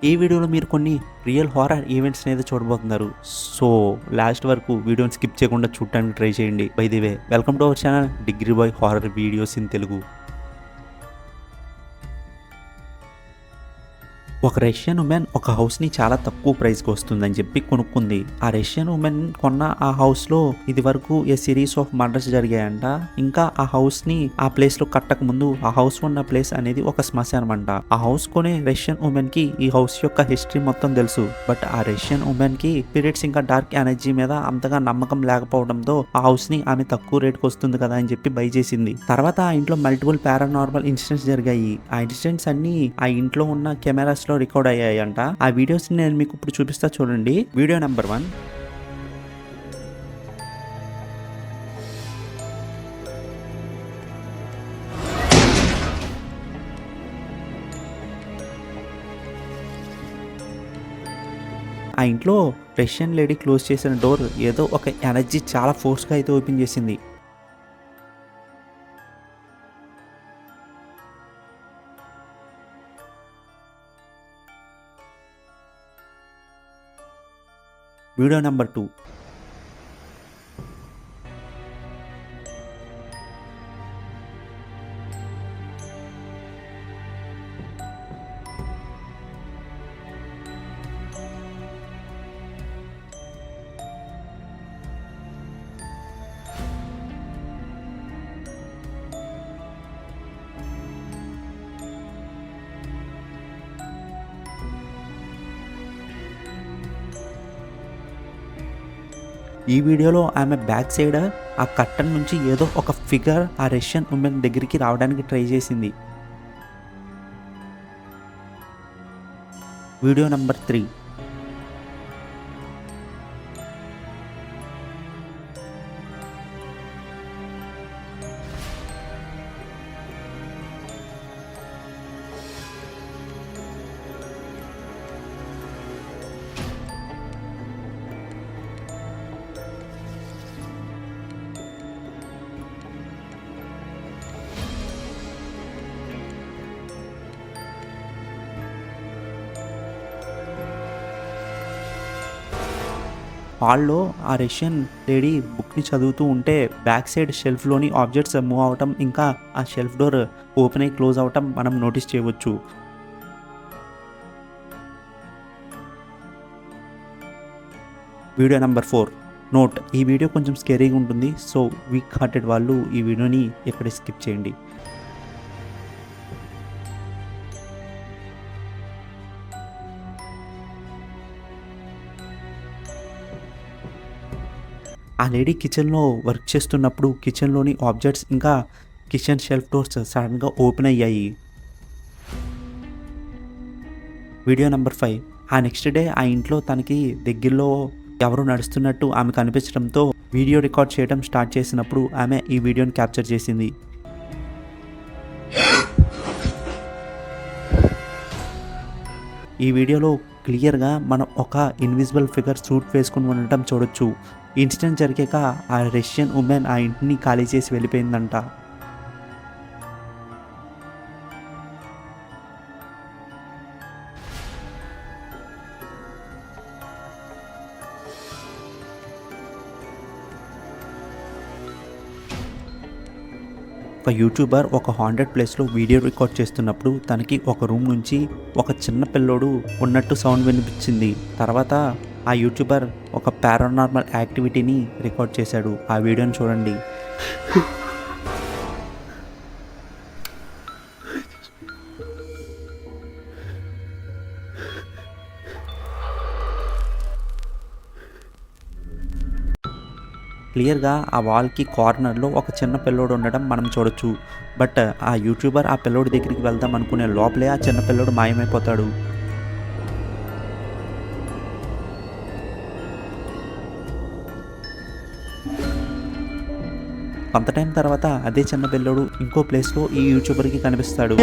ఈ వీడియోలో మీరు కొన్ని రియల్ హారర్ ఈవెంట్స్ అనేది చూడబోతున్నారు. సో లాస్ట్ వరకు వీడియోని స్కిప్ చేయకుండా చూడటానికి ట్రై చేయండి. By the way, welcome to our channel degree boy horror videos in Telugu. ఒక రష్యన్ ఉమెన్ ఒక హౌస్ని చాలా తక్కువ ప్రైస్కి వస్తుందని చెప్పి కొనుక్కుంది. ఆ రష్యన్ ఉమెన్ కొన్న ఆ హౌస్లో ఇది వరకు ఏ సిరీస్ ఆఫ్ మర్డర్స్ జరిగాయంట. ఇంకా ఆ హౌస్ని ఆ ప్లేస్లో కట్టక ముందు ఆ హౌస్ ఉన్న ప్లేస్ అనేది ఒక శ్మశానం అంట. ఆ హౌస్ కొనే రష్యన్ ఉమెన్ కి ఈ హౌస్ యొక్క హిస్టరీ మొత్తం తెలుసు. బట్ ఆ రష్యన్ ఉమెన్ కి స్పిరిట్స్ ఇంకా డార్క్ ఎనర్జీ మీద అంతగా నమ్మకం లేకపోవడంతో ఆ హౌస్ ని ఆమె తక్కువ రేట్కి వస్తుంది కదా అని చెప్పి బై చేసింది. తర్వాత ఆ ఇంట్లో మల్టిపుల్ పారానార్మల్ ఇన్సిడెంట్స్ జరిగాయి. ఆ ఇన్సిడెంట్స్ అన్ని ఆ ఇంట్లో ఉన్న కెమెరాస్ లో రికార్డ్ అయ్యాయంట. ఆ వీడియోస్ నేను మీకు ఇప్పుడు చూపిస్తా చూడండి. Video number 1. ఆ ఇంట్లో రష్యన్ లేడీ క్లోజ్ చేసిన డోర్ ఏదో ఒక ఎనర్జీ చాలా ఫోర్స్గా అయితే ఓపెన్ చేసింది. Video number 2. ఈ వీడియోలో ఆమె బ్యాక్ సైడ్ ఆ కట్టన్ నుంచి ఏదో ఒక ఫిగర్ ఆ రష్యన్ ఉమెన్ దగ్గరికి రావడానికి ట్రై చేసింది. Video number 3. హాల్లో ఆ రష్యన్ లేడీ బుక్ని చదువుతూ ఉంటే బ్యాక్ సైడ్ షెల్ఫ్లోని ఆబ్జెక్ట్స్ మూవ్ అవటం, ఇంకా ఆ షెల్ఫ్ డోర్ ఓపెన్ అయ్యి క్లోజ్ అవటం మనం నోటీస్ చేయవచ్చు. Video number 4. నోట్: ఈ వీడియో కొంచెం స్కేరీగా ఉంటుంది. సో వీక్ హార్టెడ్ వాళ్ళు ఈ వీడియోని ఎక్కడ స్కిప్ చేయండి. ఆ లేడీ కిచెన్లో వర్క్ చేస్తున్నప్పుడు కిచెన్లోని ఆబ్జెక్ట్స్ ఇంకా కిచెన్ షెల్ఫ్ డోర్స్ సడన్గా ఓపెన్ అయ్యాయి. Video number 5. ఆ నెక్స్ట్ డే ఆ ఇంట్లో తనకి దగ్గరలో ఎవరు నడుస్తున్నట్టు ఆమె కనిపించడంతో వీడియో రికార్డ్ చేయడం స్టార్ట్ చేసినప్పుడు ఆమె ఈ వీడియోని క్యాప్చర్ చేసింది. ఈ వీడియోలో క్లియర్గా మనం ఒక ఇన్విజిబుల్ ఫిగర్ సూట్ వేసుకుని ఉండటం చూడొచ్చు. ఇన్సిడెంట్ జరిగాక ఆ రష్యన్ ఉమెన్ ఆ ఇంటిని ఖాళీ చేసి వెళ్ళిపోయిందంట. ఒక యూట్యూబర్ ఒక హాంటెడ్ ప్లేస్లో వీడియో రికార్డ్ చేస్తున్నప్పుడు తనకి ఒక రూమ్ నుంచి ఒక చిన్న పిల్లోడు ఉన్నట్టు సౌండ్ వినిపించింది. తర్వాత ఆ యూట్యూబర్ ఒక పారానార్మల్ యాక్టివిటీని రికార్డ్ చేశాడు. ఆ వీడియోని చూడండి. క్లియర్గా ఆ వాల్కి కార్నర్లో ఒక చిన్న పిల్లోడు ఉండడం మనం చూడొచ్చు. బట్ ఆ యూట్యూబర్ ఆ పిల్లోడి దగ్గరికి వెళ్దాం అనుకునే లోపలే ఆ చిన్న పిల్లోడు మాయమైపోతాడు. కొంత టైం తర్వాత అదే చిన్న పిల్లోడు ఇంకో ప్లేస్లో ఈ యూట్యూబర్కి కనిపిస్తాడు.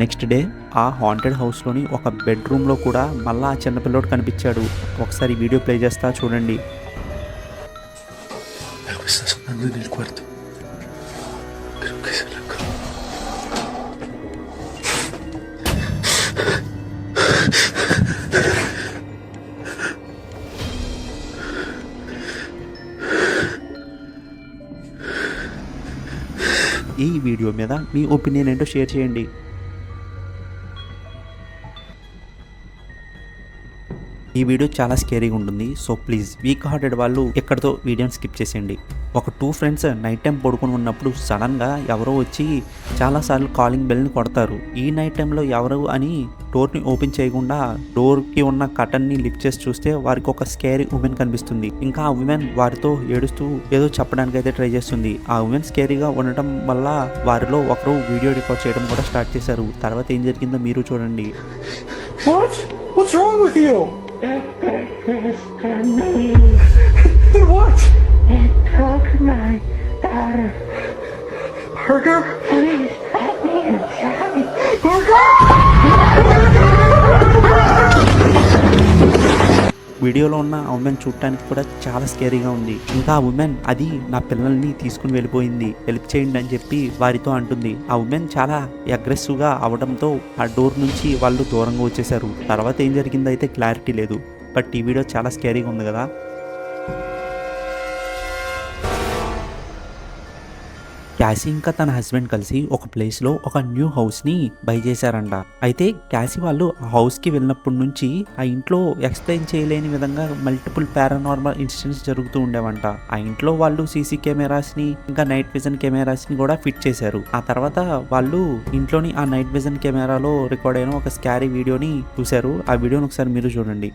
నెక్స్ట్ డే ఆ హాంటెడ్ హౌస్లోని ఒక బెడ్రూమ్లో కూడా మళ్ళీ ఆ చిన్నపిల్లోడు కనిపించాడు. ఒకసారి వీడియో ప్లే చేస్తా చూడండి. Algo está sonando en el cuarto. Creo que es la cama. ఈ వీడియో మీద మీ ఒపీనియన్ ఏంటో షేర్ చేయండి. ఈ వీడియో చాలా స్కేరీగా ఉంటుంది. సో ప్లీజ్ వీక్ హార్టెడ్ వాళ్ళు ఎక్కడితో వీడియోని స్కిప్ చేసేయండి. ఒక 2 ఫ్రెండ్స్ నైట్ టైం పడుకుని ఉన్నప్పుడు సడన్గా ఎవరో వచ్చి చాలాసార్లు కాలింగ్ బెల్ని కొడతారు. ఈ నైట్ టైంలో ఎవరు అని డోర్ని ఓపెన్ చేయకుండా డోర్కి ఉన్న కటన్ని లిఫ్ట్ చేసి చూస్తే వారికి ఒక స్కేరీ ఉమెన్ కనిపిస్తుంది. ఇంకా ఆ ఉమెన్ వారితో ఏడుస్తూ ఏదో చెప్పడానికి అయితే ట్రై చేస్తుంది. ఆ ఉమెన్ స్కేరీగా ఉండటం వల్ల వారిలో ఒకరు వీడియో రికార్డ్ చేయడం కూడా స్టార్ట్ చేశారు. తర్వాత ఏం జరిగిందో మీరు చూడండి. What's wrong with you? Then what? It took my daughter. Hurt her? Please let me inside. వీడియోలో ఉన్న ఆ ఉమెన్ చూడటానికి కూడా చాలా స్కేరీగా ఉంది. ఇంకా ఆ ఉమెన్ అది నా పిల్లల్ని తీసుకుని వెళ్ళిపోయింది, హెల్ప్ చేయండి అని చెప్పి వారితో అంటుంది. ఆ ఉమెన్ చాలా అగ్రెసివ్గా అవడంతో ఆ డోర్ నుంచి వాళ్ళు దూరంగా వచ్చేసారు. తర్వాత ఏం జరిగిందో అయితే క్లారిటీ లేదు. బట్ ఈ వీడియో చాలా స్కేరీగా ఉంది కదా. క్యాసీ ఇంకా తన హస్బెండ్ కలిసి ఒక ప్లేస్లో ఒక న్యూ హౌస్ని బై చేశారంట. అయితే క్యాసీ వాళ్ళు ఆ హౌస్కి వెళ్ళినప్పటి నుంచి ఆ ఇంట్లో ఎక్స్ప్లెయిన్ చేయలేని విధంగా మల్టిపుల్ పారానార్మల్ ఇన్సిడెంట్స్ జరుగుతూ ఉండేవంట. ఆ ఇంట్లో వాళ్ళు సీసీ కెమెరాస్ని ఇంకా నైట్ విజన్ కెమెరాస్ని కూడా ఫిట్ చేశారు. ఆ తర్వాత వాళ్ళు ఇంట్లోని ఆ నైట్ విజన్ కెమెరాలో రికార్డ్ అయిన ఒక స్కారీ వీడియోని చూశారు. ఆ వీడియోని ఒకసారి మీరు చూడండి.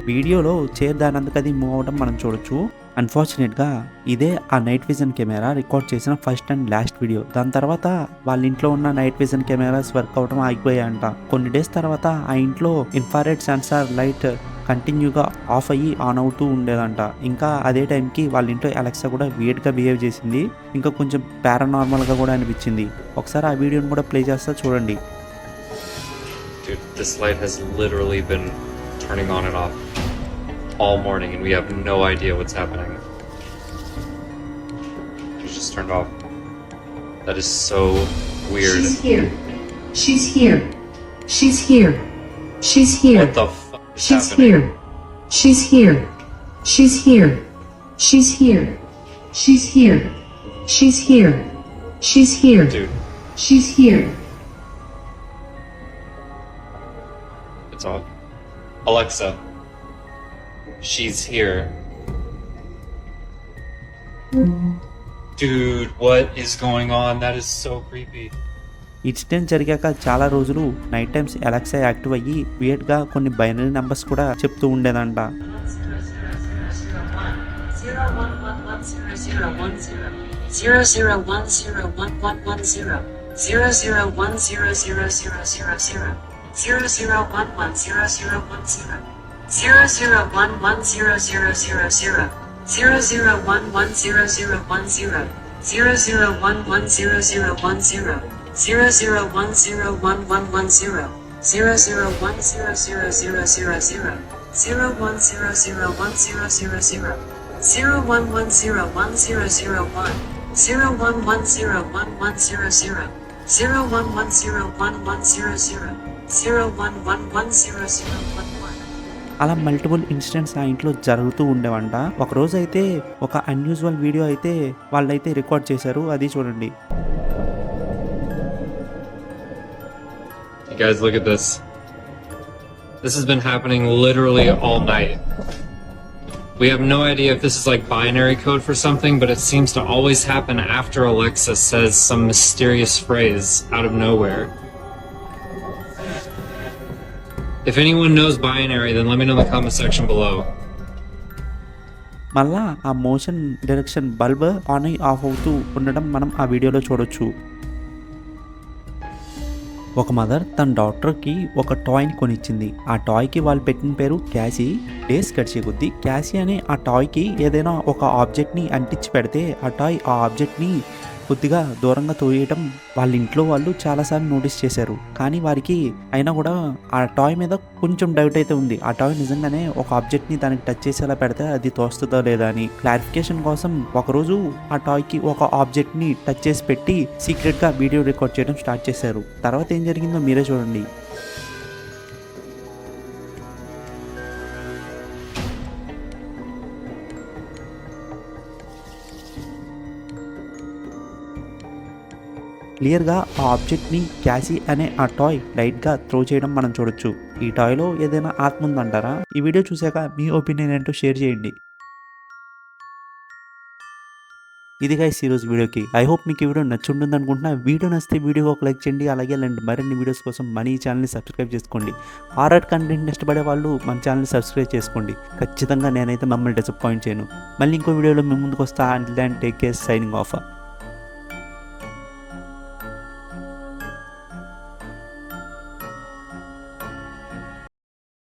వీడియోలో చైర్ దానందుకు అది మూవ్ అవడం మనం చూడొచ్చు. అన్ఫార్చునేట్గా ఇదే ఆ నైట్ విజన్ కెమెరా రికార్డ్ చేసిన ఫస్ట్ అండ్ లాస్ట్ వీడియో. దాని తర్వాత వాళ్ళ ఇంట్లో ఉన్న నైట్ విజన్ కెమెరాస్ వర్క్ అవడం ఆగిపోయాయంట. కొన్ని డేస్ తర్వాత ఆ ఇంట్లో ఇన్ఫ్రారెడ్ సెన్సార్ లైట్ కంటిన్యూగా ఆఫ్ అయ్యి ఆన్ అవుతూ ఉండేదంట. ఇంకా అదే టైంకి వాళ్ళ ఇంట్లో అలెక్సా కూడా వేడిగా బిహేవ్ చేసింది. ఇంకా కొంచెం పారానార్మల్గా కూడా అనిపించింది. ఒకసారి ఆ వీడియోని కూడా ప్లే చేస్తా చూడండి. Dude, this light has literally been turning on and off all morning and we have no idea what's happening. It's just turned off. That is so weird. She's here. She's here. She's here. She's here. What the fuck is She's happening? here. She's here. She's here. She's here. She's here. She's here. She's here. Dude, She's here. it's off. Alexa, she's here. Dude, what is going on? That is so creepy. Incident జరిగాక చాలా రోజులు night times Alexa active అయ్యి వియర్డ్గా కొన్ని binary numbers కూడా చెప్తూ ఉండేదంట. 0110110011. అలా multiple incidents ఆ ఇంట్లో జరుగుతూ ఉండేవంట. ఒక రోజు అయితే ఒక అన్యూజువల్ వీడియో అయితే వాళ్ళైతే రికార్డ్ చేశారు. అది చూడండి. You guys, look at this. This has been happening literally all night. We have no idea if this is like binary code for something, but it seems to always happen after Alexa says some mysterious phrase out of nowhere. If anyone knows binary, then let me know in the comment section below. మళ్ళా ఆ motion direction bulb on అయ్యి of అవుతూ ఉండడం మనం ఆ వీడియోలో చూడొచ్చు. ఒక మదర్ తన డాక్టర్కి ఒక టాయ్ని కొనిచ్చింది. ఆ టాయ్కి వాళ్ళు పెట్టిన పేరు క్యాసీ. డేస్ గడిచే కొద్దీ క్యాసీ అనే ఆ టాయ్కి ఏదైనా ఒక ఆబ్జెక్ట్ని అంటించి పెడితే ఆ టాయ్ ఆ ఆబ్జెక్ట్ని కొద్దిగా దూరంగా తోయడం వాళ్ళ ఇంట్లో వాళ్ళు చాలాసార్లు నోటీస్ చేశారు. కానీ వారికి అయినా కూడా ఆ టాయ్ మీద కొంచెం డౌట్ అయితే ఉంది. ఆ టాయ్ నిజంగానే ఒక ఆబ్జెక్ట్ని దానికి టచ్ చేసేలా పెడితే అది తోస్తుందో లేదా అని క్లారిఫికేషన్ కోసం ఒకరోజు ఆ టాయ్కి ఒక ఆబ్జెక్ట్ని టచ్ చేసి పెట్టి సీక్రెట్గా వీడియో రికార్డ్ చేయడం స్టార్ట్ చేశారు. తర్వాత ఏం జరిగిందో మీరే చూడండి. క్లియర్గా ఆ ఆబ్జెక్ట్ని క్యాసీ అనే ఆ టాయ్ లైట్గా త్రో చేయడం మనం చూడొచ్చు. ఈ టాయ్లో ఏదైనా ఆత్మ ఉందంటారా? ఈ వీడియో చూశాక మీ ఒపీనియన్ ఏంటో షేర్ చేయండి. ఇది గైస్ ఈరోజు వీడియోకి. ఐ హోప్ మీకు ఈ వీడియో నచ్చుంటుంది అనుకుంటున్నా. వీడియో నచ్చితే వీడియోకి ఒక లైక్ చేయండి. అలాగే అలాంటి మరిన్ని వీడియోస్ కోసం మన ఈ ఛానల్ని సబ్స్క్రైబ్ చేసుకోండి. హారర్ కంటెంట్ ఇష్టపడే వాళ్ళు మన ఛానల్ని సబ్స్క్రైబ్ చేసుకోండి. ఖచ్చితంగా నేనైతే మమ్మల్ని డిసప్పాయింట్ చేయను. మళ్ళీ ఇంకో వీడియోలో మీ ముందుకు వస్తా. Until then take care, signing of.